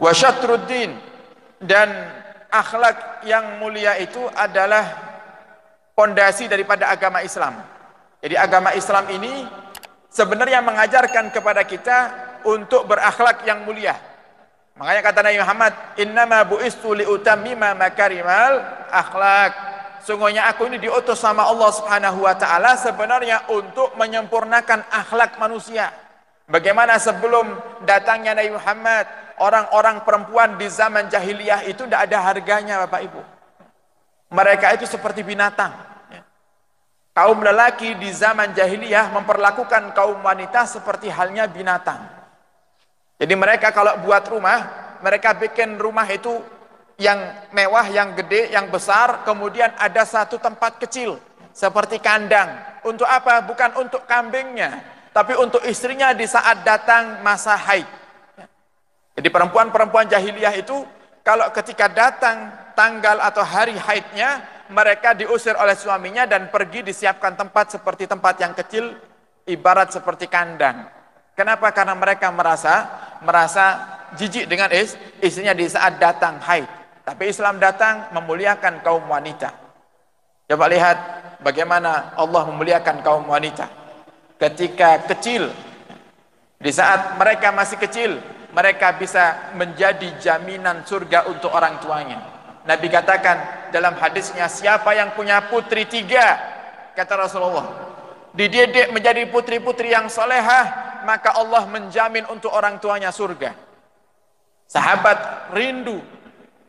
Wa syatruddin, dan akhlak yang mulia itu adalah pondasi daripada agama Islam. Jadi agama Islam ini sebenarnya mengajarkan kepada kita untuk berakhlak yang mulia. Makanya kata Nabi Muhammad, innama bu'istu liutammima makarimal akhlak. Sungguhnya aku ini diutus sama Allah Subhanahu wa taala sebenarnya untuk menyempurnakan akhlak manusia. Bagaimana sebelum datangnya Nabi Muhammad, orang-orang perempuan di zaman jahiliyah itu tidak ada harganya, Bapak Ibu. Mereka itu seperti binatang. Kaum lelaki di zaman jahiliyah memperlakukan kaum wanita seperti halnya binatang. Jadi mereka kalau buat rumah, mereka bikin rumah itu yang mewah, yang gede, yang besar, kemudian ada satu tempat kecil seperti kandang. Untuk apa? Bukan untuk kambingnya, tapi untuk istrinya di saat datang masa haid. Jadi perempuan-perempuan jahiliyah itu kalau ketika datang tanggal atau hari haidnya, mereka diusir oleh suaminya dan pergi disiapkan tempat seperti tempat yang kecil, ibarat seperti kandang. Kenapa? Karena mereka merasa jijik dengan istrinya di saat datang haid. Tapi Islam datang memuliakan kaum wanita. Coba lihat bagaimana Allah memuliakan kaum wanita. Ketika kecil, di saat mereka masih kecil, mereka bisa menjadi jaminan surga untuk orang tuanya. Nabi katakan dalam hadisnya, siapa yang punya putri 3, kata Rasulullah, dididik menjadi putri-putri yang solehah, maka Allah menjamin untuk orang tuanya surga. Sahabat rindu,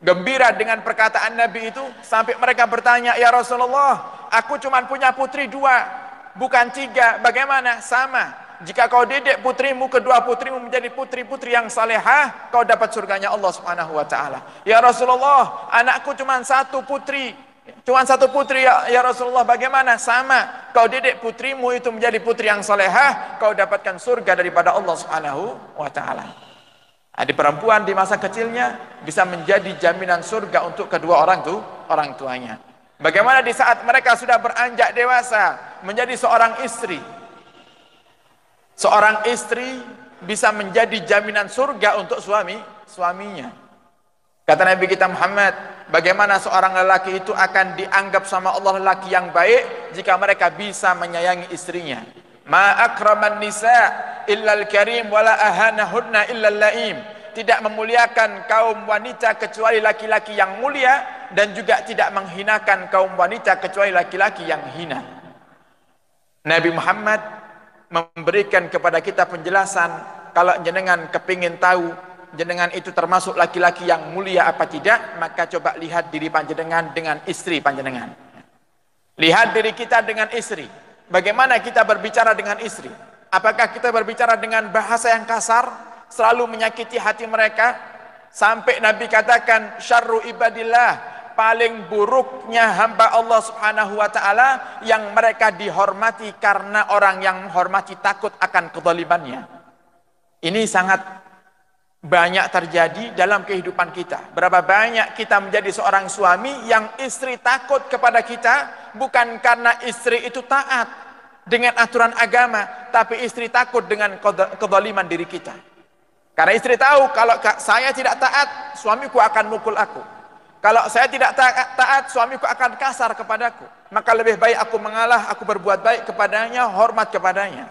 gembira dengan perkataan Nabi itu, sampai mereka bertanya, ya Rasulullah, aku cuma punya putri 2, bukan 3, bagaimana? Sama. Jika kau didik putrimu, kedua putrimu menjadi putri-putri yang salehah, kau dapat surganya Allah Subhanahu wa taala. Ya Rasulullah, anakku cuma 1 putri. Cuma 1 putri ya Rasulullah, bagaimana? Sama. Kau didik putrimu itu menjadi putri yang salehah, kau dapatkan surga daripada Allah Subhanahu wa taala. Di perempuan di masa kecilnya bisa menjadi jaminan surga untuk kedua orang tuanya. Bagaimana di saat mereka sudah beranjak dewasa menjadi seorang istri? Seorang istri bisa menjadi jaminan surga untuk suaminya. Kata Nabi kita Muhammad, bagaimana seorang lelaki itu akan dianggap sama Allah lelaki yang baik jika mereka bisa menyayangi istrinya. Ma akraman nisa illal karim wala ahanahunna illal laim. Tidak memuliakan kaum wanita kecuali laki-laki yang mulia, dan juga tidak menghinakan kaum wanita kecuali laki-laki yang hina. Nabi Muhammad memberikan kepada kita penjelasan, kalau jenengan kepingin tahu jenengan itu termasuk laki-laki yang mulia apa tidak, maka coba lihat diri panjenengan dengan istri panjenengan. Lihat diri kita dengan istri. Bagaimana kita berbicara dengan istri? Apakah kita berbicara dengan bahasa yang kasar, selalu menyakiti hati mereka? Sampai Nabi katakan, syarru ibadillah, paling buruknya hamba Allah Subhanahu wa taala yang mereka dihormati karena orang yang menghormati takut akan kezalimannya. Ini sangat banyak terjadi dalam kehidupan kita. Berapa banyak kita menjadi seorang suami yang istri takut kepada kita, bukan karena istri itu taat dengan aturan agama, tapi istri takut dengan kezaliman diri kita. Karena istri tahu kalau saya tidak taat, suamiku akan mukul aku. Kalau saya tidak taat, suamiku akan kasar kepadaku. Maka lebih baik aku mengalah, aku berbuat baik kepadanya, hormat kepadanya.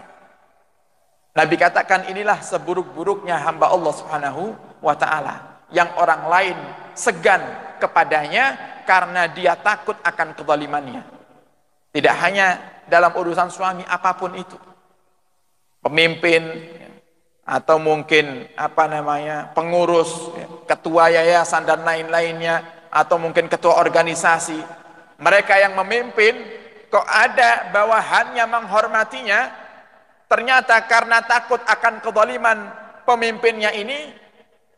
Nabi katakan, inilah seburuk-buruknya hamba Allah Subhanahu wa ta'ala, yang orang lain segan kepadanya karena dia takut akan kezalimannya. Tidak hanya dalam urusan suami, apapun itu. Pemimpin, atau mungkin pengurus, ketua yayasan dan lain-lainnya, atau mungkin ketua organisasi, mereka yang memimpin kok ada bawahannya menghormatinya, ternyata karena takut akan kezaliman pemimpinnya ini,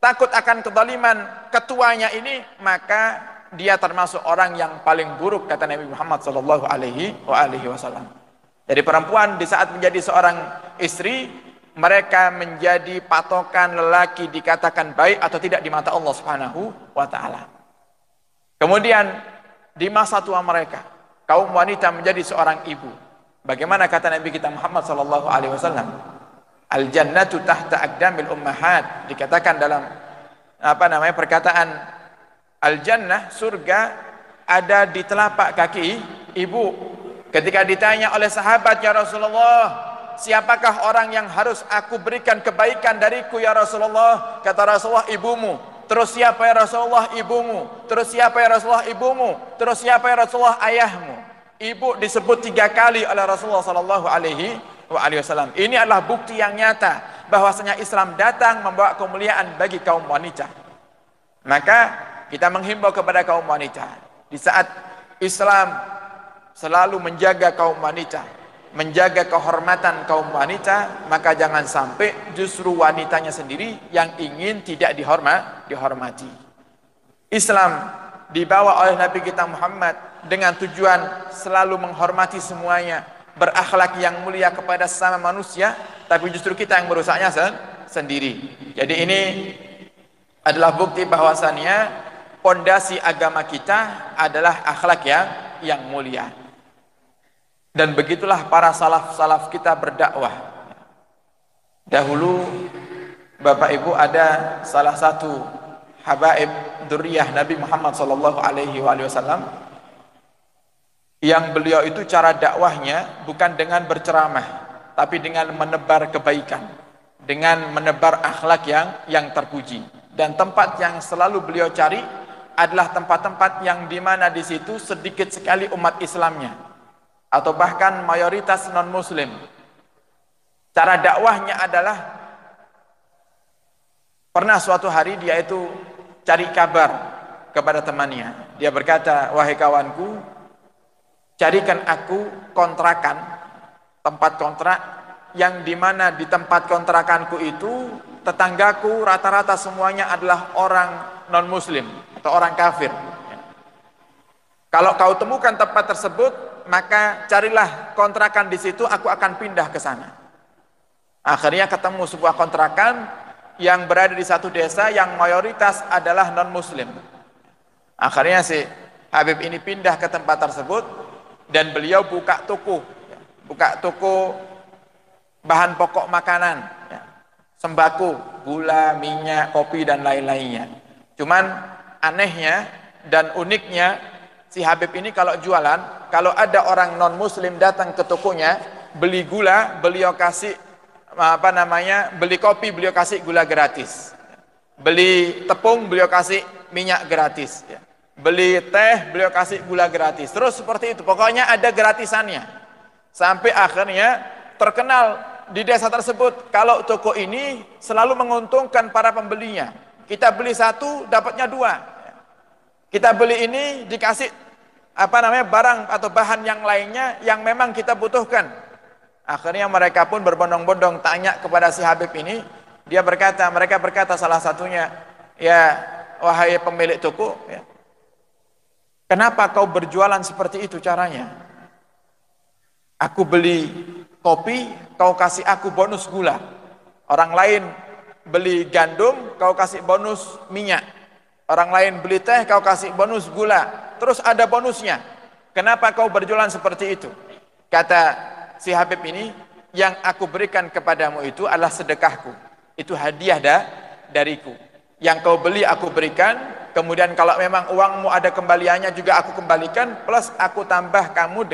takut akan kezaliman ketuanya ini, maka dia termasuk orang yang paling buruk, kata Nabi Muhammad sallallahu alaihi wasallam. Jadi perempuan di saat menjadi seorang istri, mereka menjadi patokan lelaki dikatakan baik atau tidak di mata Allah Subhanahu wa taala. Kemudian di masa tua mereka, kaum wanita menjadi seorang ibu. Bagaimana kata Nabi kita Muhammad sallallahu alaihi wasallam? Al jannatu tahta aqdamil ummahat. Dikatakan dalam perkataan al-jannah, surga ada di telapak kaki ibu. Ketika ditanya oleh sahabat, ya Rasulullah, siapakah orang yang harus aku berikan kebaikan dariku ya Rasulullah? Kata Rasulullah, ibumu. Terus siapa ya Rasulullah? Ibumu. Terus siapa ya Rasulullah? Ibumu. Terus siapa ya Rasulullah? Ayahmu. Ibu disebut 3 kali oleh Rasulullah sallallahu alaihi wasallam. Ini adalah bukti yang nyata bahwasanya Islam datang membawa kemuliaan bagi kaum wanita. Maka kita menghimbau kepada kaum wanita, di saat Islam selalu menjaga kaum wanita, menjaga kehormatan kaum wanita, maka jangan sampai justru wanitanya sendiri yang ingin tidak dihormati. Islam dibawa oleh Nabi kita Muhammad dengan tujuan selalu menghormati semuanya, berakhlak yang mulia kepada sesama manusia, tapi justru kita yang merusaknya sendiri. Jadi ini adalah bukti bahwasannya pondasi agama kita adalah akhlak yang mulia. Dan begitulah para salaf kita berdakwah. Dahulu Bapak Ibu, ada salah satu habaib dzurriyyah Nabi Muhammad sallallahu alaihi wasallam yang beliau itu cara dakwahnya bukan dengan berceramah, tapi dengan menebar kebaikan, dengan menebar akhlak yang terpuji. Dan tempat yang selalu beliau cari adalah tempat-tempat yang dimana di situ sedikit sekali umat Islamnya, atau bahkan mayoritas non-muslim. Cara dakwahnya adalah, pernah suatu hari dia itu cari kabar kepada temannya. Dia berkata, wahai kawanku, carikan aku kontrakan, tempat kontrak yang dimana di tempat kontrakanku itu tetanggaku rata-rata semuanya adalah orang non-muslim atau orang kafir. Kalau kau temukan tempat tersebut, maka carilah kontrakan di situ, aku akan pindah ke sana. Akhirnya ketemu sebuah kontrakan yang berada di satu desa yang mayoritas adalah non-muslim. Akhirnya si Habib ini pindah ke tempat tersebut dan beliau buka toko bahan pokok makanan, sembako, gula, minyak, kopi dan lain-lainnya. Cuman anehnya dan uniknya, si Habib ini kalau jualan, kalau ada orang non-muslim datang ke tokonya, beli gula, beliau kasih beli kopi, beliau kasih gula gratis. Beli tepung, beliau kasih minyak gratis. Beli teh, beliau kasih gula gratis. Terus seperti itu, pokoknya ada gratisannya. Sampai akhirnya terkenal di desa tersebut, kalau toko ini selalu menguntungkan para pembelinya. Kita beli 1, dapatnya 2. Kita beli ini dikasih barang atau bahan yang lainnya yang memang kita butuhkan. Akhirnya mereka pun berbondong-bondong tanya kepada si Habib ini. Mereka berkata salah satunya, ya wahai pemilik toko, ya, kenapa kau berjualan seperti itu caranya? Aku beli kopi, kau kasih aku bonus gula. Orang lain beli gandum, kau kasih bonus minyak. Orang lain beli teh, kau kasih bonus gula. Terus ada bonusnya. Kenapa kau berjualan seperti itu? Kata si Habib ini, yang aku berikan kepadamu itu adalah sedekahku. Itu hadiah dariku. Yang kau beli aku berikan, kemudian kalau memang uangmu ada kembaliannya juga aku kembalikan, plus aku tambah kamu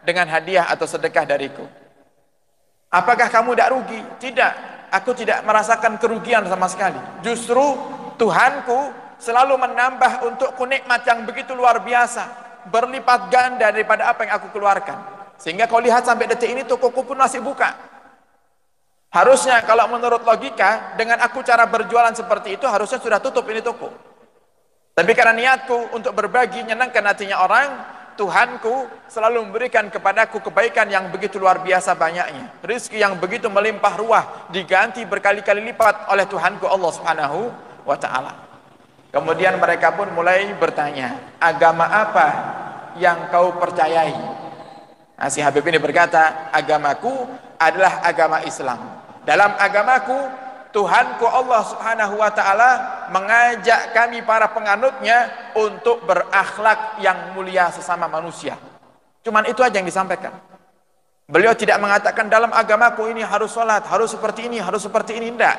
dengan hadiah atau sedekah dariku. Apakah kamu tidak rugi? Tidak, aku tidak merasakan kerugian sama sekali. Justru Tuhanku selalu menambah untukku nikmat yang begitu luar biasa, berlipat ganda daripada apa yang aku keluarkan. Sehingga kau lihat sampai detik ini tokoku pun masih buka. Harusnya kalau menurut logika, dengan aku cara berjualan seperti itu, harusnya sudah tutup ini toko. Tapi karena niatku untuk berbagi, nyenangkan hatinya orang, Tuhanku selalu memberikan kepadaku kebaikan yang begitu luar biasa banyaknya. Rizki yang begitu melimpah ruah, diganti berkali-kali lipat oleh Tuhanku Allah Subhanahu wa ta'ala. Kemudian mereka pun mulai bertanya, agama apa yang kau percayai? Nah, si Habib ini berkata, agamaku adalah agama Islam. Dalam agamaku, Tuhanku Allah Subhanahu wa ta'ala mengajak kami para penganutnya untuk berakhlak yang mulia sesama manusia. Cuman itu aja yang disampaikan. Beliau tidak mengatakan dalam agamaku ini harus sholat, harus seperti ini, harus seperti ini. Tidak.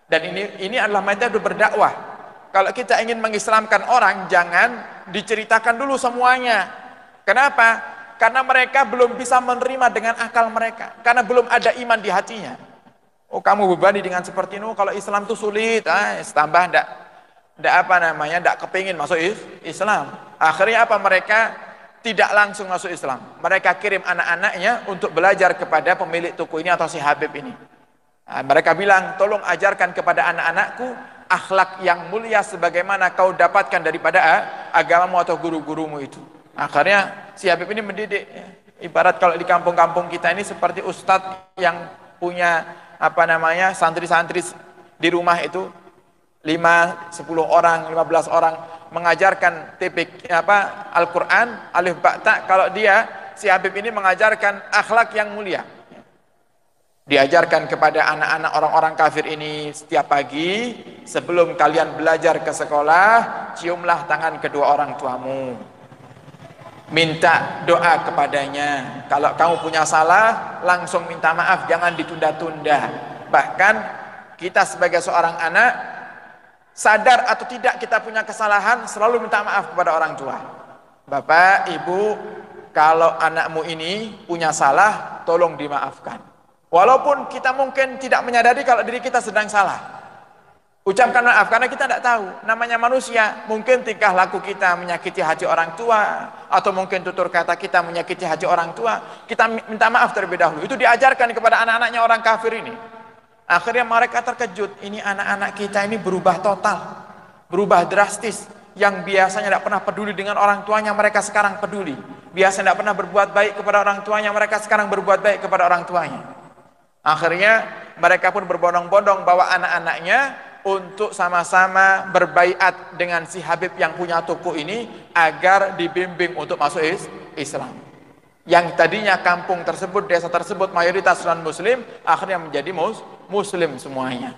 Dan ini adalah metode berdakwah. Kalau kita ingin mengislamkan orang, jangan diceritakan dulu semuanya. Kenapa? Karena mereka belum bisa menerima dengan akal mereka, karena belum ada iman di hatinya. Oh, kamu bebani dengan seperti ini, kalau Islam itu sulit, tambah ndak kepingin masuk Islam. Akhirnya apa? Mereka tidak langsung masuk Islam. Mereka kirim anak-anaknya untuk belajar kepada pemilik toko ini atau si Habib ini. Nah, mereka bilang, tolong ajarkan kepada anak-anakku akhlak yang mulia sebagaimana kau dapatkan daripada agamamu atau guru-gurumu itu. Akhirnya si Habib ini mendidik. Ibarat kalau di kampung-kampung kita ini seperti ustadz yang punya santri-santri di rumah itu 5, 10 orang, 15 orang mengajarkan Al-Quran alif ba ta. Kalau si Habib ini mengajarkan akhlak yang mulia, diajarkan kepada anak-anak orang-orang kafir ini setiap pagi sebelum kalian belajar ke sekolah, ciumlah tangan kedua orang tuamu, minta doa kepadanya. Kalau kamu punya salah, langsung minta maaf, jangan ditunda-tunda. Bahkan kita sebagai seorang anak, sadar atau tidak kita punya kesalahan, selalu minta maaf kepada orang tua. Bapak, ibu, kalau anakmu ini punya salah, tolong dimaafkan. Walaupun kita mungkin tidak menyadari kalau diri kita sedang salah, ucapkan maaf, karena kita tidak tahu. Namanya manusia, mungkin tingkah laku kita menyakiti hati orang tua, atau mungkin tutur kata kita menyakiti hati orang tua. Kita minta maaf terlebih dahulu. Itu diajarkan kepada anak-anaknya orang kafir ini. Akhirnya mereka terkejut, ini anak-anak kita ini berubah total, berubah drastis. Yang biasanya tidak pernah peduli dengan orang tuanya, mereka sekarang peduli. Biasanya tidak pernah berbuat baik kepada orang tuanya, mereka sekarang berbuat baik kepada orang tuanya. Akhirnya mereka pun berbondong-bondong bawa anak-anaknya untuk sama-sama berbaiat dengan si Habib yang punya toko ini agar dibimbing untuk masuk Islam. Yang tadinya kampung tersebut, desa tersebut mayoritas non muslim, akhirnya menjadi muslim semuanya.